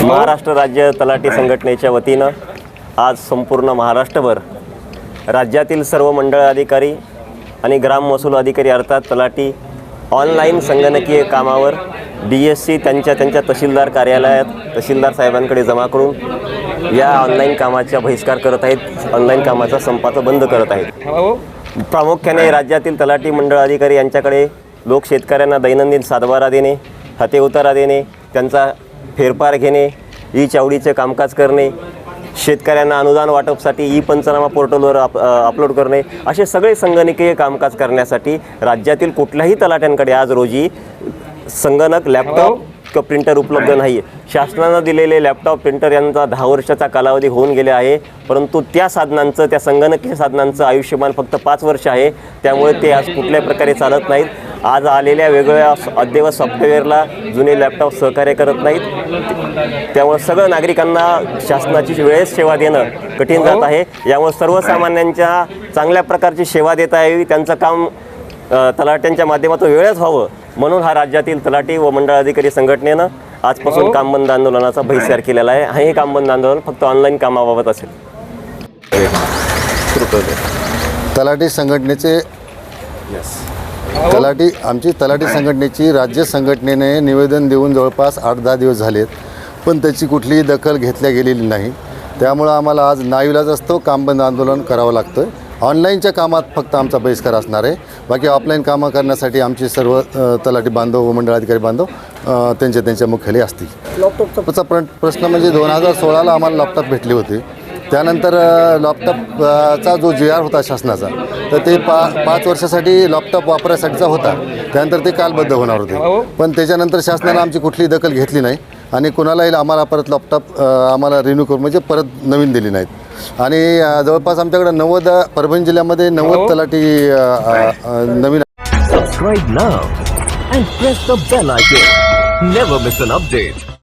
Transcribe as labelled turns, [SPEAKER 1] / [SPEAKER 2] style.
[SPEAKER 1] महाराष्ट्र राज्य तलाठी संघटनेच्या वतीनं आज संपूर्ण महाराष्ट्रभर राज्यातील सर्व मंडळ अधिकारी आणि ग्राम महसूल अधिकारी अर्थात तलाठी ऑनलाईन संगणकीय कामावर DSC त्यांच्या तहसीलदार कार्यालयात तहसीलदार साहेबांकडे जमा करून या ऑनलाईन कामाचा बहिष्कार करत आहेत, ऑनलाईन कामाचा संपाचा बंद करत आहेत। प्रामुख्याने राज्यातील तलाठी मंडळ अधिकारी यांच्याकडे लोक शेतकऱ्यांना दैनंदिन सातबारा देणे, हाते उतारा देणे, त्यांचा फेरफार घेणे, ई चावडीचे कामकाज करणे, शेतकऱ्यांना अनुदान वाटपसाठी ई पंचनामा पोर्टलवर अपलोड करणे, असे सगळे संगणकीय कामकाज करण्यासाठी राज्यातील कुठल्याही तलाट्यांकडे आज रोजी संगणक, लॅपटॉप किंवा प्रिंटर उपलब्ध नाही आहे। शासनानं दिलेले लॅपटॉप, प्रिंटर यांचा 10 वर्षाचा कालावधी होऊन गेले आहे, परंतु त्या संगणकीय साधनांचं आयुष्यमान फक्त 5 वर्ष आहे, त्यामुळे ते आज कुठल्याही प्रकारे चालत नाहीत। आज आलेल्या वेगवेगळ्या अद्ययावत सॉफ्टवेअरला जुने लॅपटॉप सहकार्य करत नाहीत, त्यामुळे सगळ्या नागरिकांना शासनाची वेळेस सेवा देणं कठीण जात आहे। यामुळे सर्वसामान्यांच्या चांगल्या प्रकारची सेवा देता यावी, त्यांचं काम तलाट्यांच्या माध्यमातून वेळेत व्हावं, म्हणून हा राज्यातील तलाठी व मंडळ अधिकारी संघटनेनं आजपासून काम बंद आंदोलनाचा बहिष्कार केलेला आहे। हे काम बंद आंदोलन फक्त ऑनलाईन कामाबाबत असेल।
[SPEAKER 2] तलाठी संघटनेचे आमची तलाठी संघटनेची राज्य संघटनेने निवेदन देऊन जवळपास 8-10 दिवस झालेत, पण त्याची कुठलीही दखल घेतल्या गेलेली नाही। त्यामुळं आम्हाला आज नाईलाज असतो काम बंद आंदोलन करावं लागतं। ऑनलाईनच्या कामात फक्त आमचा बहिष्कार असणार आहे, बाकी ऑफलाईन कामं करण्यासाठी आमचे सर्व तलाठी बांधव व मंडळ अधिकारी बांधव त्यांच्या मुख्यालय असतील। लॅपटॉपचा प्रश्न म्हणजे 2016ला आम्हाला लॅपटॉप भेटले होते, त्यानंतर लॅपटॉपचा जो GR होता शासनाचा, तर ते 5 वर्षासाठी लॅपटॉप वापरायसाठीचा होता, त्यानंतर ते कालबद्ध होणार होते, पण त्याच्यानंतर शासनानं आमची कुठलीही दखल घेतली नाही आणि कुणालाही आम्हाला परत लॅपटॉप आम्हाला रिन्यू करून म्हणजे परत नवीन दिली नाहीत। आणि जवळपास आमच्याकडे 90 परभणी जिल्ह्यामध्ये 90 तलाठी नवीन।
[SPEAKER 3] Subscribe now and press the bell icon. Never miss an update.